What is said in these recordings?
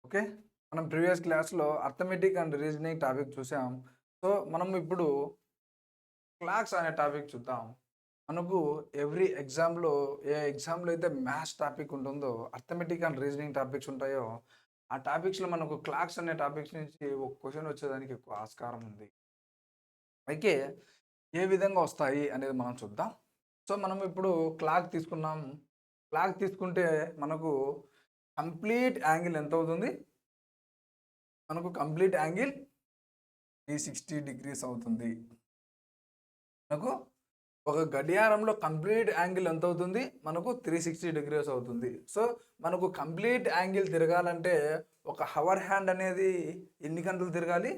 Okay. మనం previous క్లాస్‌లో arithmetic and reasoning topic చూసాం. సో, మనం ఇప్పుడు క్లాక్స్ అనే టాపిక్ చూద్దాం. మనకు ఎవ్రీ ఎగ్జామ్‌లో ఏ ఎగ్జామ్‌లో అయితే మ్యాథ్స్ టాపిక్ ఉంటుందో, అర్థమెటిక్ అండ్ రీజనింగ్ టాపిక్స్ ఉంటాయో, ఆ టాపిక్స్‌లో మనకు క్లాక్స్ అనే టాపిక్స్ నుంచి ఒక క్వెషన్ వచ్చేదానికి ఎక్కువ ఆస్కారం ఉంది. అయితే ఏ విధంగా వస్తాయి అనేది మనం చూద్దాం. సో, మనం ఇప్పుడు క్లాక్ తీసుకున్నాం. క్లాక్ తీసుకుంటే మనకు కంప్లీట్ యాంగిల్ ఎంతవుతుంది? మనకు కంప్లీట్ యాంగిల్ 360 డిగ్రీస్ అవుతుంది. మనకు ఒక గడియారంలో కంప్లీట్ యాంగిల్ ఎంత అవుతుంది? మనకు 360 డిగ్రీస్ అవుతుంది. సో, మనకు కంప్లీట్ యాంగిల్ తిరగాలంటే ఒక హవర్ హ్యాండ్ అనేది ఎన్ని గంటలు తిరగాలి?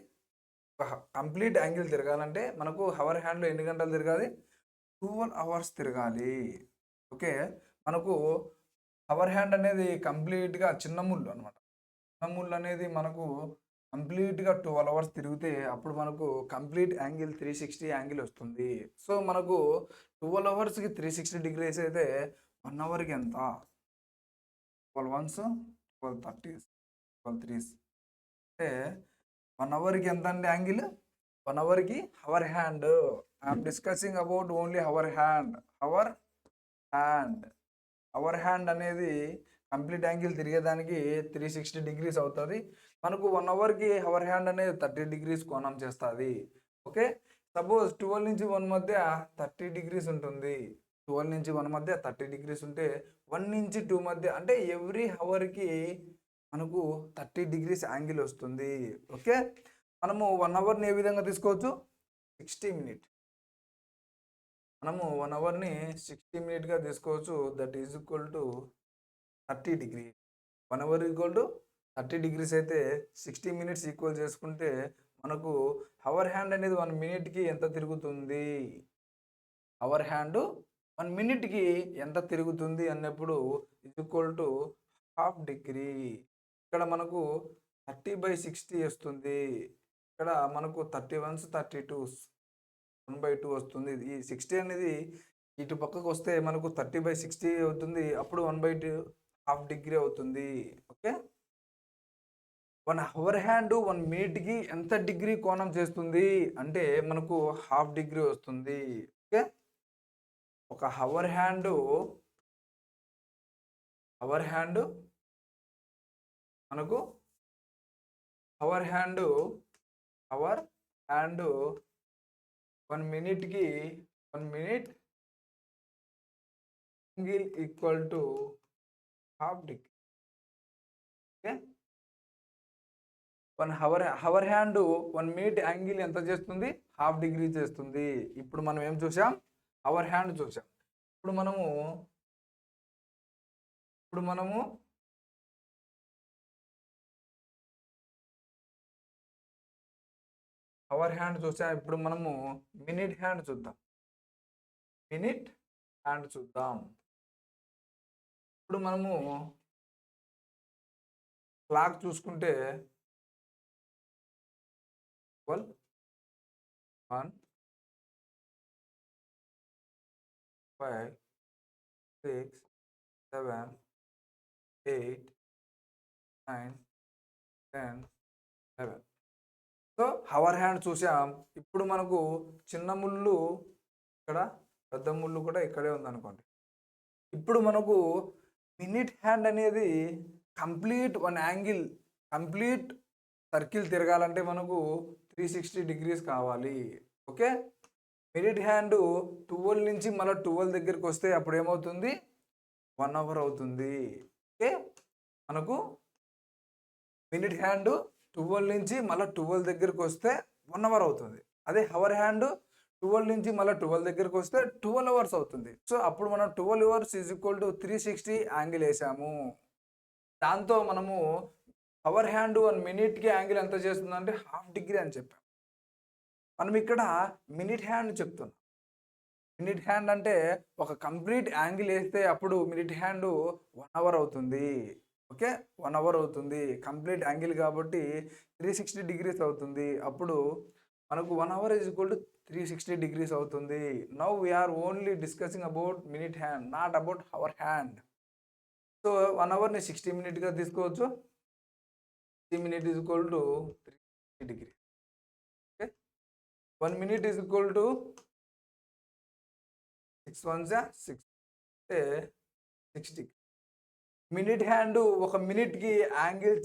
కంప్లీట్ యాంగిల్ తిరగాలంటే మనకు హవర్ హ్యాండ్‌లో ఎన్ని గంటలు తిరగాలి? 12 అవర్స్ తిరగాలి. ఓకే. మనకు హవర్ హ్యాండ్ అనేది కంప్లీట్‌గా చిన్న ముళ్ళు అన్నమాట. అనేది మనకు కంప్లీట్‌గా 12 అవర్స్ తిరిగితే అప్పుడు మనకు కంప్లీట్ యాంగిల్ 360 యాంగిల్ వస్తుంది. సో, మనకు 12 అవర్స్‌కి 360 డిగ్రీస్ అయితే 1 అవర్‌కి ఎంత? 12 వన్స్ 12 థర్టీస్ 12 త్రీస్ అంటే 1 అవర్‌కి ఎంతండి యాంగిల్? 1 అవర్‌కి hour hand. I am discussing about only hour hand. Hour hand. Hour hand అనేది కంప్లీట్ యాంగిల్ తిరిగేదానికి 360 డిగ్రీస్ అవుతది. మనకు 1 అవర్‌కి అవర్ హ్యాండ్ అనేది 30 డిగ్రీస్ కోణం చేస్తది. ఓకే. సపోజ్ 12 నుంచి 1 మధ్య 30 డిగ్రీస్ ఉంటుంది. 12 నుంచి 1 మధ్య 30 డిగ్రీస్ ఉంటే 1 నుంచి 2 మధ్య అంటే ఎవ్రీ హవర్‌కి మనకు 30 డిగ్రీస్ యాంగిల్ వస్తుంది. ఓకే. మనము 1 అవర్‌ని ఏ విధంగా తీసుకోవచ్చు? 60 మినిట్. మనము 1 అవర్‌ని 60 మినిట్‌గా తీసుకోవచ్చు. That is equal to 30 degree. 1 hour equal to 30 degrees అయితే 60 మినిట్స్ ఈక్వల్ చేసుకుంటే మనకు అవర్ హ్యాండ్ అనేది 1 మినిట్‌కి ఎంత తిరుగుతుంది? అవర్ హ్యాండ్ 1 మినిట్‌కి ఎంత తిరుగుతుంది అన్నప్పుడు is equal to half degree. ఇక్కడ మనకు 30/60 వస్తుంది. ఇక్కడ మనకు 30 వన్స్ 32 1/2 వస్తుంది. ఈ 60 అనేది ఇటు పక్కకు వస్తే మనకు 30/60 అవుతుంది. అప్పుడు 1/2 హాఫ్ డిగ్రీ అవుతుంది. ఓకే. 1 అవర్ హ్యాండ్ 1 మినిట్‌కి ఎంత డిగ్రీ కోణం చేస్తుంది అంటే మనకు హాఫ్ డిగ్రీ వస్తుంది. ఓకే. ఒక అవర్ హ్యాండ్ మనకు అవర్ హ్యాండ్ అవర్ హ్యాండ్ 1 మినిట్‌కి 1 minute angle equal to half degree. Okay. 1 hour hand 1 minute angle ఎంత చేస్తుంది? హాఫ్ డిగ్రీ చేస్తుంది. ఇప్పుడు మనం ఏం చూసాం? అవర్ హ్యాండ్ చూసాం. ఇప్పుడు మనము ఇప్పుడు మనము అవర్ హ్యాండ్ చూసాం. ఇప్పుడు మనము మినిట్ హ్యాండ్ చూద్దాం. మినిట్ హ్యాండ్ చూద్దాం. ఇప్పుడు మనము క్లాక్ చూసుకుంటే 12, 1, 5, 6, 7, 8, 9, 10, 11. సో, అవర్ హ్యాండ్ చూసాం. ఇప్పుడు మనకు చిన్న ముళ్ళు ఇక్కడ, పెద్ద ముళ్ళు కూడా ఇక్కడే ఉందనుకోండి. ఇప్పుడు మనకు మినిట్ హ్యాండ్ అనేది కంప్లీట్ సర్కిల్ తిరగాలంటే మనకు 360 డిగ్రీస్ కావాలి. ఓకే. మినిట్ హ్యాండ్ 12 నుంచి మళ్ళా 12 దగ్గరికొస్తే అప్పుడు ఏమవుతుంది? 1 అవర్ అవుతుంది. ఓకే. మనకు మినిట్ హ్యాండ్ 12 నుంచి మళ్ళా 12 దగ్గరికొస్తే 1 అవర్ అవుతుంది. అదే అవర్ హ్యాండ్ 12 నుంచి మళ్ళా 12 దగ్గరికొస్తే 12 అవర్స్ అవుతుంది. సో, అప్పుడు మనం 12 hours is equal to 360 angle ఏసాము. దాంతో మనము అవర్ హ్యాండ్ 1 మినిట్‌కి యాంగిల్ ఎంత చేస్తుందంటే హాఫ్ డిగ్రీ అని చెప్పాం. మనం ఇక్కడ మినిట్ హ్యాండ్ చెప్తున్నాం. మినిట్ హ్యాండ్ అంటే ఒక కంప్లీట్ యాంగిల్ ఏస్తే అప్పుడు మినిట్ హ్యాండ్ 1 అవర్ అవుతుంది. ఓకే. 1 అవర్ అవుతుంది. కంప్లీట్ యాంగిల్ కాబట్టి 360 డిగ్రీస్ అవుతుంది. అప్పుడు మనకు 1 hour is equal to 360 degrees అవుతుంది. Now we are only discussing about minute hand, not about hour hand. So, 1 అవర్‌ని 60 మినిట్‌గా తీసుకోవచ్చు. 60 minute is equal to 360 degree. Okay, 1 minute is equal to 6 ones 6 అంటే 60. Minute hand ఒక మినిట్కి angle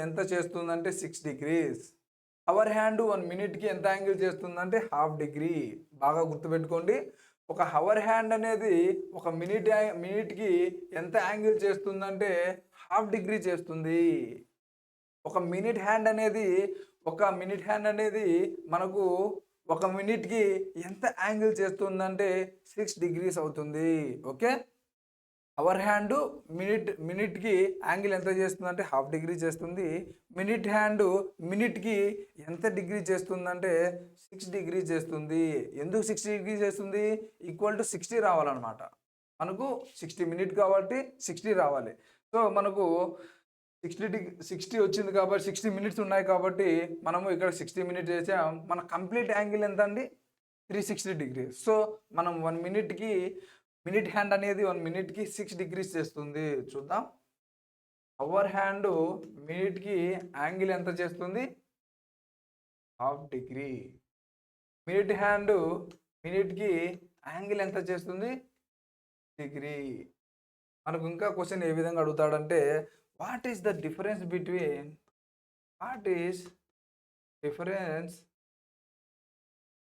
ఎంత చేస్తుందంటే 6 degrees. Hour hand 1 మినిట్కి ఎంత angle చేస్తుందంటే ½ degree. బాగా గుర్తుపెట్టుకోండి, ఒక హవర్ హ్యాండ్ అనేది ఒక మినిట్కి ఎంత యాంగిల్ చేస్తుందంటే ½ degree చేస్తుంది. ఒక మినిట్ హ్యాండ్ అనేది మనకు ఒక మినిట్కి ఎంత యాంగిల్ చేస్తుందంటే 6 degrees అవుతుంది. ఓకే, అవర్ హ్యాండ్ మినిట్కి యాంగిల్ ఎంత చేస్తుందంటే ½ degree చేస్తుంది. మినిట్ హ్యాండ్ మినిట్కి ఎంత డిగ్రీ చేస్తుందంటే 6 degrees చేస్తుంది. ఎందుకు 6 degrees చేస్తుంది? ఈక్వల్ టు 60 రావాలన్నమాట. మనకు 60 minute కాబట్టి 60 రావాలి. సో మనకు 60 వచ్చింది కాబట్టి 60 minutes ఉన్నాయి కాబట్టి మనము ఇక్కడ 60 minutes చేసాం. మన కంప్లీట్ యాంగిల్ ఎంత అండి? 360 degrees. సో మనం 1 minute మినిట్ హ్యాండ్ అనేది 1 minute 6 degrees చేస్తుంది. చూద్దాం, అవర్ హ్యాండ్ మినిట్కి యాంగిల్ ఎంత చేస్తుంది? ½ degree. మినిట్ హ్యాండ్ మినిట్కి యాంగిల్ ఎంత చేస్తుంది? డిగ్రీ. మనకు ఇంకా క్వశ్చన్ ఏ విధంగా అడుగుతాడంటే, what is the difference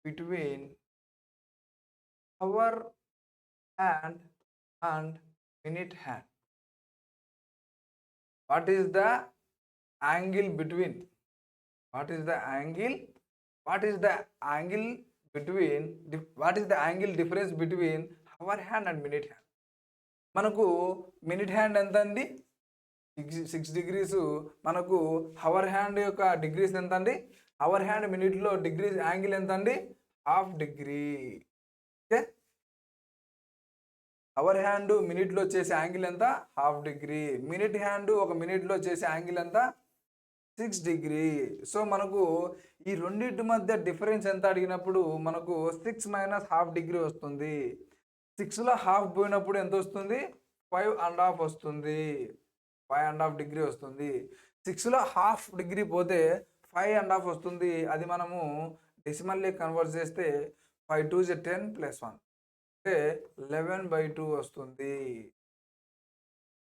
between hour hand and minute hand? What is the angle difference between hour hand and minute hand? మనకు మినిట్ హ్యాండ్ ఎంత అండి? 6 degrees. మనకు హవర్ హ్యాండ్ యొక్క డిగ్రీస్ ఎంత అండి? హవర్ హ్యాండ్ మినిట్లో డిగ్రీస్ యాంగిల్ ఎంత అండి? ½ degree. ఓకే, అవర్ హ్యాండ్ మినిట్లో చేసే యాంగిల్ ఎంత? ½ degree. మినిట్ హ్యాండ్ ఒక మినిట్లో చేసే యాంగిల్ ఎంత? 6 degree. సో మనకు ఈ రెండింటి మధ్య డిఫరెన్స్ ఎంత అడిగినప్పుడు మనకు 6 - ½ degree వస్తుంది. 6లో ½ పోయినప్పుడు ఎంత వస్తుంది? 5½ వస్తుంది. 5½ degree వస్తుంది. 6లో ½ degree పోతే 5½ వస్తుంది. అది మనము డెసిమల్లీ కన్వర్ట్ చేస్తే 5 2 10 + 1 అంటే 11/2 వస్తుంది.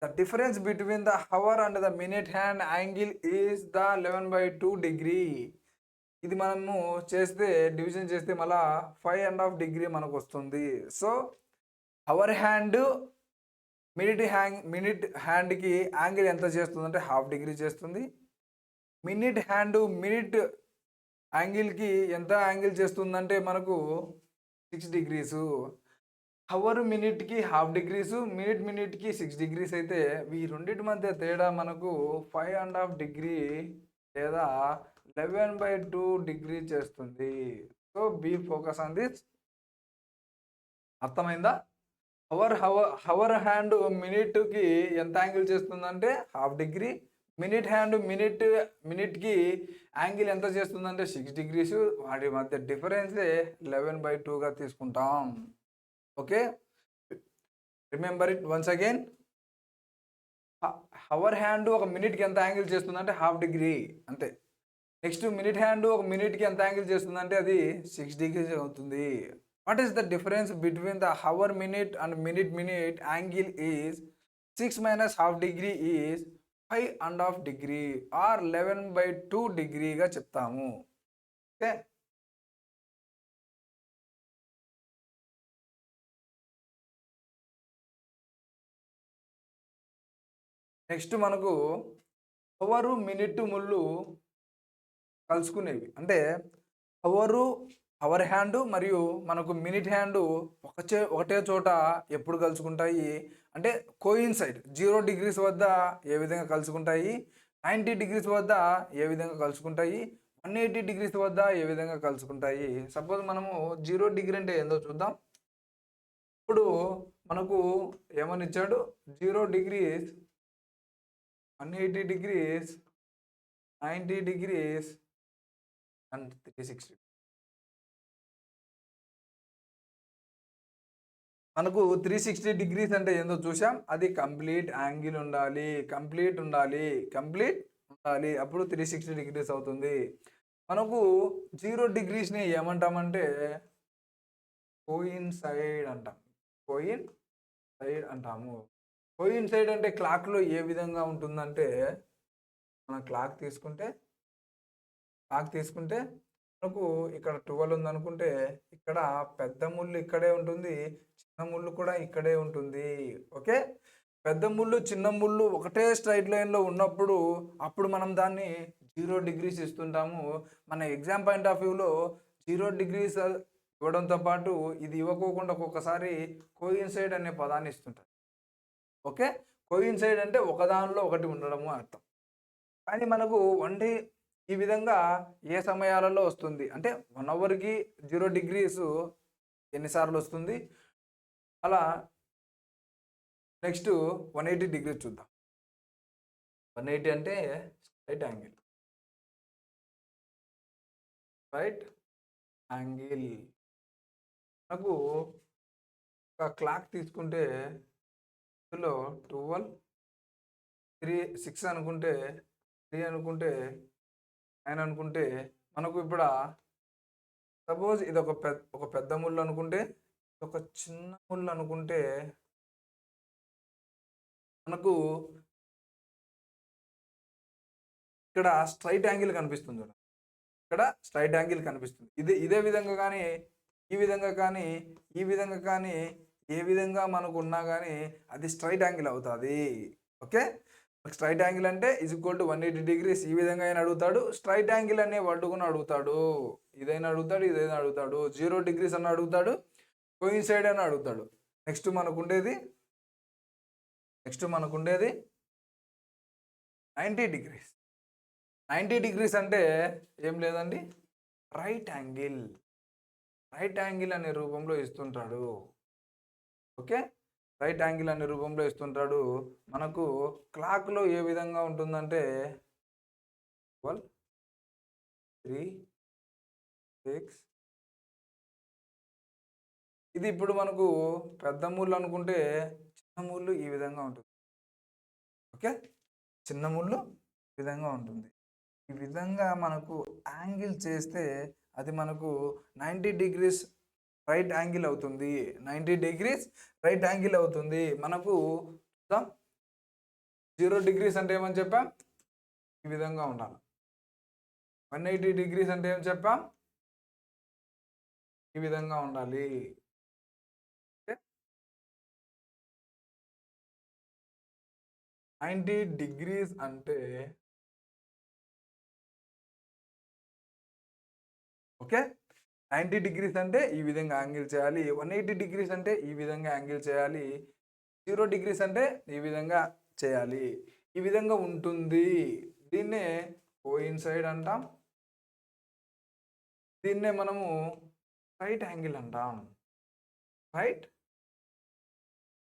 The difference between the hour and the minute hand angle is the 11/2 degree. ఇది మనము చేస్తే డివిజన్ చేస్తే మళ్ళా 5½ degree మనకు వస్తుంది. సో అవర్ హ్యాండ్ మినిట్ హ్యాండ్కి యాంగిల్ ఎంత చేస్తుందంటే ½ degree చేస్తుంది. మినిట్ హ్యాండ్ మినిట్ యాంగిల్కి ఎంత యాంగిల్ చేస్తుందంటే మనకు 6 degrees. అవర్ మినిట్కి ½ degree, మినిట్కి 6 degrees అయితే ఈ రెండింటి మధ్య తేడా మనకు 5½ degree లేదా 11/2 degree చేస్తుంది. So be focus on this. అర్థమైందా? హవర్ హ్యాండ్ మినిట్కి ఎంత యాంగిల్ చేస్తుందంటే ½ degree. మినిట్ హ్యాండ్ మినిట్కి యాంగిల్ ఎంత చేస్తుందంటే 6 degrees. వాటి మధ్య డిఫరెన్సే 11/2గా తీసుకుంటాం. Okay, remember it once again. Hour hand ఒక మినిట్కి ఎంత యాంగిల్ చేస్తుందంటే ½ degree అంతే. నెక్స్ట్ మినిట్ హ్యాండ్ ఒక మినిట్కి ఎంత యాంగిల్ చేస్తుందంటే అది 6 degrees అవుతుంది. What is the difference between the hour minute and minute angle is 6 - ½ degree is 5½ degree or 11/2 degreeగా చెప్తాము. ఓకే, నెక్స్ట్ మనకు అవరు మినిట్ ముళ్ళు కలుసుకునేవి. అంటే అవర్ హ్యాండ్ మరియు మనకు మినిట్ హ్యాండ్ ఒకటే చోట ఎప్పుడు కలుసుకుంటాయి అంటే కోయిన్సైడ్. 0 degrees వద్ద ఏ విధంగా కలుసుకుంటాయి, 90 degrees వద్ద ఏ విధంగా కలుసుకుంటాయి, 180 degrees వద్ద ఏ విధంగా కలుసుకుంటాయి. సపోజ్ మనము 0 degree అంటే ఏందో చూద్దాం. ఇప్పుడు మనకు ఏమని ఇచ్చాడు? 0 degrees, 180 degrees, 90 degrees and 360. మనకు 360 degrees అంటే ఏందో చూసాం. అది కంప్లీట్ యాంగిల్ ఉండాలి. ఉండాలి. అప్పుడు 360 డిగ్రీస్ అవుతుంది. మనకు 0 డిగ్రీస్‌ని ఏమంటామంటే కోయిన్సైడ్ అంటాం. కోయిన్సైడ్ అంటాము. కోయిన్సైడ్ అంటే క్లాక్‌లో ఏ విధంగా ఉంటుందంటే, మనం క్లాక్ తీసుకుంటే మనకు ఇక్కడ 12 ఉందనుకుంటే, ఇక్కడ పెద్ద ముళ్ళు ఇక్కడే ఉంటుంది. చిన్న ముళ్ళు కూడా ఇక్కడే ఉంటుంది. ఓకే. పెద్ద ముళ్ళు, చిన్న ముళ్ళు ఒకటే స్ట్రెయిట్ లైన్‌లో ఉన్నప్పుడు, అప్పుడు మనం దాన్ని 0 డిగ్రీస్ ఇస్తుంటాము. మన ఎగ్జామ్ పాయింట్ ఆఫ్ వ్యూలో 0 డిగ్రీస్ ఇవ్వడంతో పాటు, ఇది ఇవ్వకోకుండా ఒక్కొక్కసారి కోయిన్సైడ్ అనే పదాన్ని ఇస్తుంటారు. ఓకే. కోయిన్సైడ్ అంటే ఒకదానిలో ఒకటి ఉండడము అని అర్థం. కానీ మనకు వన్ డే ఈ విధంగా ఏ సమయాలలో వస్తుంది అంటే 1 అవర్‌కి 0 డిగ్రీస్ ఎన్ని సార్లు వస్తుంది? అలా నెక్స్ట్ 180 డిగ్రీస్ చూద్దాం. 180 అంటే రైట్ యాంగిల్. Right angle. మనకు ఒక క్లాక్ తీసుకుంటే ఇందులో 12, 3, 6 అనుకుంటే, 3 అనుకుంటే, 9 అనుకుంటే, మనకు ఇప్పుడు సపోజ్ ఇది ఒక పెద్ద ముళ్ళు అనుకుంటే, ఒక చిన్న ముళ్ళు అనుకుంటే, మనకు ఇక్కడ స్ట్రైట్ యాంగిల్ కనిపిస్తుంది చూడండి. ఇక్కడ స్ట్రైట్ యాంగిల్ కనిపిస్తుంది. ఇదే విధంగా కానీ, ఈ విధంగా కానీ, ఈ విధంగా కానీ, ఏ విధంగా మనకు ఉన్నా కానీ అది స్ట్రైట్ యాంగిల్ అవుతుంది. ఓకే. స్ట్రైట్ యాంగిల్ అంటే ఈక్వల్ టు 180 డిగ్రీస్ ఈ విధంగా అయినా అడుగుతాడు. స్ట్రైట్ యాంగిల్ అనే వర్డ్ కూడా అడుగుతాడు. ఇదైనా అడుగుతాడు, ఇదైనా అడుగుతాడు. 0 డిగ్రీస్ అని అడుగుతాడు, కోయిన్సైడ్ అని అడుగుతాడు. Next మనకుండేది 90 degrees. 90 డిగ్రీస్ అంటే ఏం లేదండి, రైట్ యాంగిల్. రైట్ యాంగిల్ అనే రూపంలో ఇస్తుంటాడు. ఓకే. రైట్ యాంగిల్ అనే రూపంలో ఇస్తుంటాడు. మనకు క్లాక్‌లో ఏ విధంగా ఉంటుందంటే 12, 3, 6 ఇది ఇప్పుడు మనకు పెద్ద ముళ్ళు అనుకుంటే, చిన్న ముళ్ళు ఈ విధంగా ఉంటుంది. ఓకే. చిన్న ముళ్ళు ఈ విధంగా ఉంటుంది. ఈ విధంగా మనకు యాంగిల్ చేస్తే అది మనకు 90 డిగ్రీస్ రైట్ యాంగిల్ అవుతుంది. 90 డిగ్రీస్ రైట్ యాంగిల్ అవుతుంది. మనకు చూద్దాం. 0 డిగ్రీస్ అంటే ఏమని చెప్పాం? ఈ విధంగా ఉండాలి. 180 డిగ్రీస్ అంటే ఏం చెప్పాం? ఈ విధంగా ఉండాలి. ఓకే. 90 డిగ్రీస్ అంటే ఓకే. 90 డిగ్రీస్ అంటే ఈ విధంగా యాంగిల్ చేయాలి. 180 డిగ్రీస్ అంటే ఈ విధంగా యాంగిల్ చేయాలి. 0 డిగ్రీస్ అంటే ఈ విధంగా చేయాలి. ఈ విధంగా ఉంటుంది. దీన్నే కోయిన్సైడ్ అంటాం. దీన్నే మనము రైట్ యాంగిల్ అంటాం. Right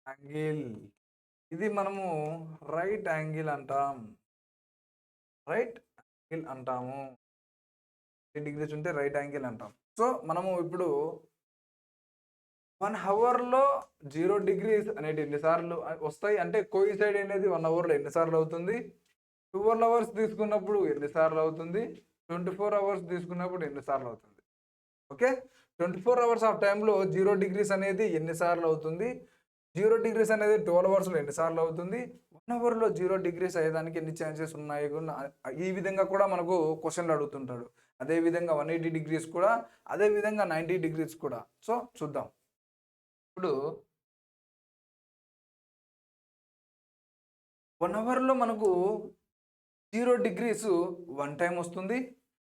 angle. ఇది మనము రైట్ యాంగిల్ అంటాం. రైట్ యాంగిల్ అంటాము. 90 డిగ్రీస్ ఉంటే రైట్ యాంగిల్ అంటాం. సో మనము ఇప్పుడు 1 అవర్‌లో 0 డిగ్రీస్ అనేటివి ఎన్నిసార్లు వస్తాయి అంటే కోయిన్సైడ్ అనేది 1 అవర్‌లో ఎన్నిసార్లు అవుతుంది? 12 అవర్స్ తీసుకున్నప్పుడు ఎన్నిసార్లు అవుతుంది? 24 అవర్స్ తీసుకున్నప్పుడు ఎన్నిసార్లు అవుతుంది? ఓకే. 24 అవర్స్ ఆఫ్ టైంలో 0 డిగ్రీస్ అనేది ఎన్నిసార్లు అవుతుంది? 0 డిగ్రీస్ అనేది 12 అవర్స్‌లో ఎన్నిసార్లు అవుతుంది? 1 అవర్‌లో 0 డిగ్రీస్ అయ్యేదానికి ఎన్ని ఛాన్సెస్ ఉన్నాయి? ఈ విధంగా కూడా మనకు క్వెషన్‌లు అడుగుతుంటాడు. అదేవిధంగా 180 డిగ్రీస్ కూడా, అదేవిధంగా 90 డిగ్రీస్ కూడా. సో చూద్దాం. ఇప్పుడు 1 అవర్‌లో మనకు 0 డిగ్రీస్ 1 టైమ్ వస్తుంది.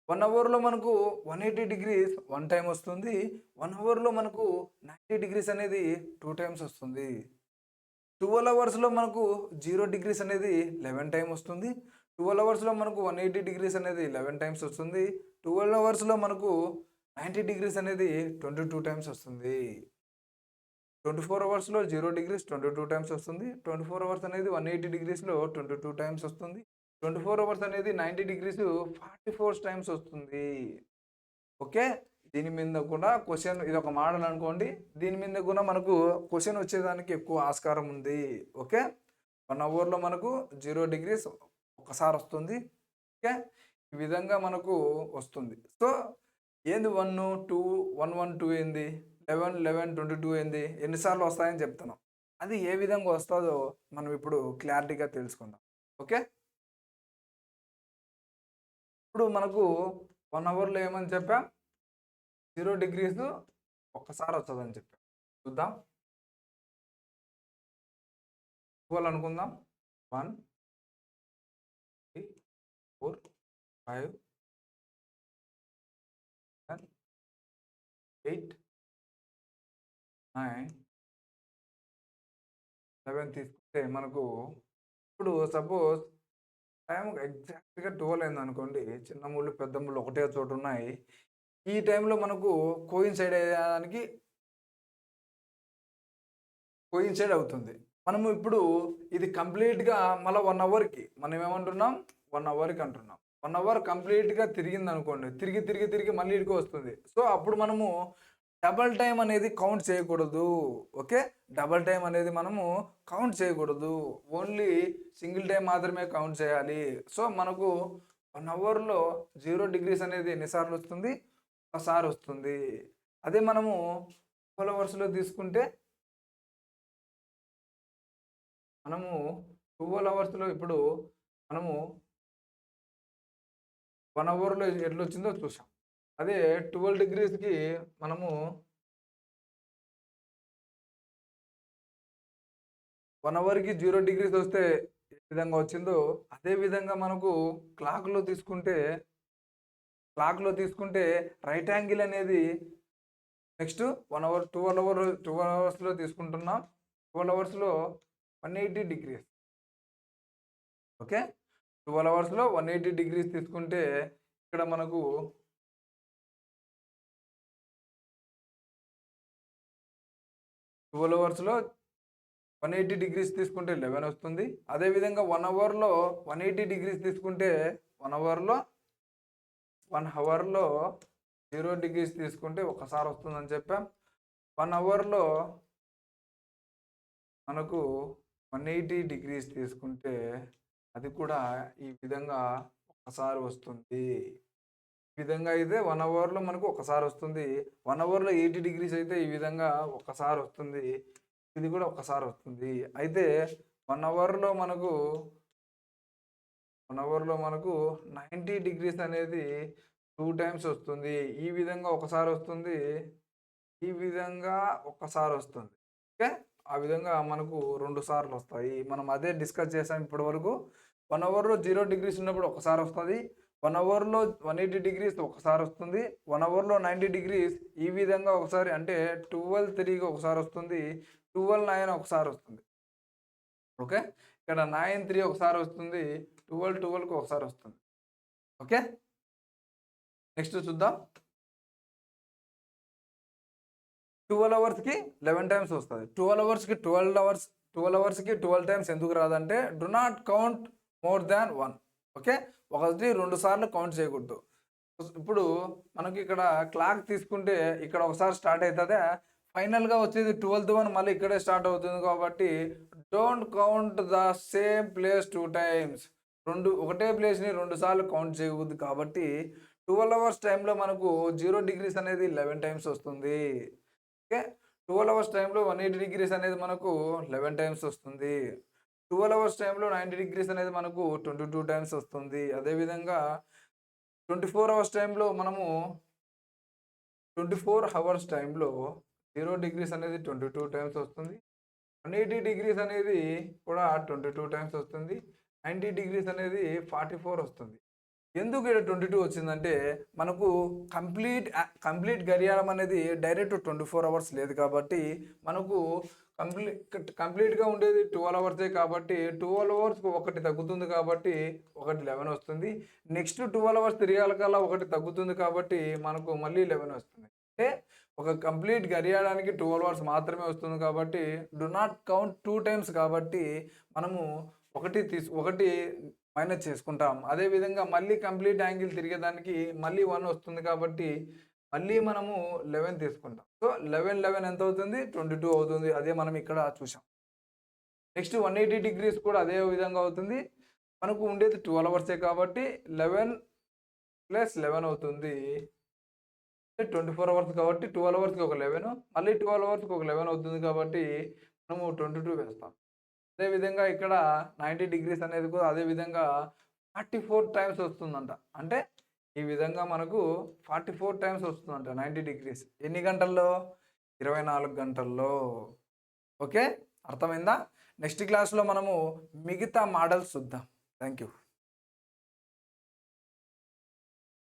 1 అవర్‌లో మనకు 180 డిగ్రీస్ 1 టైమ్ వస్తుంది. 1 అవర్‌లో మనకు 90 డిగ్రీస్ అనేది 2 టైమ్స్ వస్తుంది. 12 అవర్స్‌లో మనకు 0 డిగ్రీస్ అనేది 11 టైమ్ వస్తుంది. 12 అవర్స్‌లో మనకు 180 డిగ్రీస్ అనేది 11 టైమ్స్ వస్తుంది. 12 అవర్స్‌లో మనకు 90 డిగ్రీస్ అనేది 22 టైమ్స్ వస్తుంది. 24 అవర్స్‌లో 0 డిగ్రీస్ 22 టైమ్స్ వస్తుంది. 24 అవర్స్ అనేది 180 డిగ్రీస్‌లో 22 టైమ్స్ వస్తుంది. 24 అవర్స్ అనేది 90 డిగ్రీస్ 44 టైమ్స్ వస్తుంది. ఓకే. దీని మీద కూడా క్వెషన్ ఇదొక మోడల్ అనుకోండి. దీని మీద కూడా మనకు క్వెషన్ వచ్చేదానికి ఎక్కువ ఆస్కారం ఉంది. ఓకే. 1 అవర్‌లో మనకు 0 డిగ్రీస్ ఒకసారి వస్తుంది. ఓకే, ఈ విధంగా మనకు వస్తుంది. సో ఏంది 1 2 1 1 2 ఏంది, 11 11 22 ఏంది, ఎన్నిసార్లు వస్తాయని చెప్తున్నాం. అది ఏ విధంగా వస్తుందో మనం ఇప్పుడు క్లారిటీగా తెలుసుకుందాం. ఓకే, ఇప్పుడు మనకు 1 అవర్లో ఏమని చెప్పాం, 0 డిగ్రీస్ ఒక్కసారి వస్తుందని చెప్పాం. చూద్దాం, 12 అనుకుందాం. 1 3 4 5 7 8 9 11 తీసుకుంటే మనకు ఇప్పుడు సపోజ్ టైం ఎగ్జాక్ట్‌గా 12 అయిందనుకోండి. చిన్న ముళ్ళు, పెద్ద ముళ్ళు ఒకటే చోట ఉన్నాయి. ఈ టైంలో మనకు కోయిన్సైడ్ అయ్యడానికి కోయిన్సైడ్ అవుతుంది. మనము ఇప్పుడు ఇది కంప్లీట్‌గా మళ్ళా 1 అవర్‌కి మనం ఏమంటున్నాం, 1 అవర్‌కి అంటున్నాం. 1 అవర్ కంప్లీట్‌గా తిరిగిందనుకోండి. తిరిగి, తిరిగి, తిరిగి మళ్ళీ ఈడికే వస్తుంది. సో, అప్పుడు మనము డబుల్ టైమ్ అనేది కౌంట్ చేయకూడదు. ఓకే, డబుల్ టైమ్ అనేది మనము కౌంట్ చేయకూడదు. ఓన్లీ సింగిల్ టైమ్ మాత్రమే కౌంట్ చేయాలి. సో, మనకు 1 అవర్‌లో 0 డిగ్రీస్ అనేది ఎన్ని సార్లు వస్తుంది? ఒకసారి వస్తుంది. అదే మనము 12 అవర్స్‌లో తీసుకుంటే మనము 12 అవర్స్‌లో ఇప్పుడు మనము 1 అవర్‌లో ఎట్లొచ్చిందో చూసాం. అదే 12 డిగ్రీస్‌కి మనము 1 అవర్‌కి 0 డిగ్రీస్ వస్తే ఏ విధంగా వచ్చిందో, అదే విధంగా మనకు క్లాక్‌లో తీసుకుంటే, రైట్ యాంగిల్ అనేది నెక్స్ట్ 1 అవర్ 12 అవర్స్‌లో తీసుకుంటున్నాం. 12 అవర్స్‌లో 180 డిగ్రీస్. ఓకే, 12 అవర్స్‌లో 180 డిగ్రీస్ తీసుకుంటే ఇక్కడ మనకు 12 అవర్స్‌లో 180 డిగ్రీస్ తీసుకుంటే 11 వస్తుంది. అదేవిధంగా 1 అవర్‌లో 180 డిగ్రీస్ తీసుకుంటే 1 అవర్‌లో 0 డిగ్రీస్ తీసుకుంటే ఒక్కసారి వస్తుందని చెప్పాం. 1 అవర్‌లో మనకు 180 డిగ్రీస్ తీసుకుంటే అది కూడా ఈ విధంగా ఒక్కసారి వస్తుంది. ఈ విధంగా అయితే 1 అవర్‌లో మనకు ఒకసారి వస్తుంది. 1 అవర్‌లో 80 డిగ్రీస్ అయితే ఈ విధంగా ఒక్కసారి వస్తుంది. ఇది కూడా ఒక్కసారి వస్తుంది. అయితే 1 అవర్‌లో మనకు 90 డిగ్రీస్ అనేది 2 టైమ్స్ వస్తుంది. ఈ విధంగా ఒకసారి వస్తుంది. ఈ విధంగా ఒక్కసారి వస్తుంది. ఓకే, ఆ విధంగా మనకు 2 సార్లు వస్తాయి. మనం అదే డిస్కస్ చేసాం ఇప్పటివరకు. 1 అవర్‌లో 0 డిగ్రీస్ ఉన్నప్పుడు ఒకసారి వస్తది. 1 అవర్‌లో 180 డిగ్రీస్ ఒకసారి వస్తుంది. 1 అవర్‌లో 90 డిగ్రీస్ ఈ విధంగా ఒకసారి, అంటే 12 తిరిగి ఒకసారి వస్తుంది. 12 9 ఒకసారి వస్తుంది. ఓకే, ఇక్కడ 9 3 ఒకసారి వస్తుంది. 12 12కి ఒకసారి వస్తుంది. ఓకే, నెక్స్ట్ చూద్దాం. 12 అవర్స్‌కి 11 టైమ్స్ వస్తది. 12 అవర్స్‌కి 12 టైమ్స్ ఎందుకు రాదంటే, do not count more than 1. Okay, 2 సార్లు కౌంట్ చేయకూడదు. ఇప్పుడు మనకి ఇక్కడ క్లాక్ తీసుకుంటే ఇక్కడ ఒకసారి స్టార్ట్ అయితదా, ఫైనల్‌గా వచ్చేది 12th వన్ మళ్ళీ ఇక్కడే స్టార్ట్ అవుతుంది కాబట్టి don't count the same place 2 times. ఒకటే ప్లేస్‌ని 2 సార్లు కౌంట్ చేయకూడదు కాబట్టి 12 అవర్స్ టైంలో మనకు 0 డిగ్రీస్ అనేది 11 టైమ్స్ వస్తుంది. ఓకే, 12 అవర్స్ టైంలో 180 డిగ్రీస్ అనేది మనకు 11 టైమ్స్ వస్తుంది. 12 అవర్స్ టైంలో 90 డిగ్రీస్ అనేది మనకు 22 టైమ్స్ వస్తుంది. అదేవిధంగా 24 అవర్స్ టైంలో మనము 24 అవర్స్ టైంలో 0 డిగ్రీస్ అనేది 22 టైమ్స్ వస్తుంది. 180 డిగ్రీస్ అనేది కూడా 22 టైమ్స్ వస్తుంది. 90 డిగ్రీస్ అనేది 44 వస్తుంది. ఎందుకు ఈడ 22 వచ్చిందంటే, మనకు కంప్లీట్ గడియారం అనేది డైరెక్ట్ 24 అవర్స్ లేదు కాబట్టి, మనకు కంప్లీట్‌గా ఉండేది 12 అవర్సే కాబట్టి, 12 అవర్స్‌కి ఒకటి తగ్గుతుంది కాబట్టి, ఒకటి 11 వస్తుంది. నెక్స్ట్ 12 అవర్స్ తిరగాలకల్లా ఒకటి తగ్గుతుంది కాబట్టి, మనకు మళ్ళీ 11 వస్తుంది. అంటే ఒక కంప్లీట్ గడియారానికి 12 అవర్స్ మాత్రమే వస్తుంది కాబట్టి, డు నాట్ కౌంట్ 2 టైమ్స్ కాబట్టి, మనము ఒకటి మైనస్ చేసుకుంటాం. అదేవిధంగా మళ్ళీ కంప్లీట్ యాంగిల్ తిరిగేదానికి మళ్ళీ 1 వస్తుంది కాబట్టి, మళ్ళీ మనము 11 తీసుకుంటాం. సో, 11 11 ఎంత అవుతుంది? 22 అవుతుంది. అదే మనం ఇక్కడ చూసాం. నెక్స్ట్ 180 డిగ్రీస్ కూడా అదే విధంగా అవుతుంది. మనకు ఉండేది 12 అవర్సే కాబట్టి 11 + 11 అవుతుంది. 24 అవర్స్ కాబట్టి 12 అవర్స్‌కి ఒక 11 మళ్ళీ 12 అవర్స్‌కి ఒక 11 అవుతుంది కాబట్టి మనము 22 వేస్తాం. అదేవిధంగా ఇక్కడ 90 డిగ్రీస్ అనేది కూడా అదే విధంగా 44 టైమ్స్ వస్తుందంట. అంటే ఈ విధంగా మనకు 44 టైమ్స్ వస్తుందంట 90 డిగ్రీస్. ఎన్ని గంటల్లో? 24 గంటల్లో. ఓకే. అర్థమైందా? నెక్స్ట్ క్లాస్‌లో మనము మిగతా మోడల్స్ చూద్దాం. Thank you.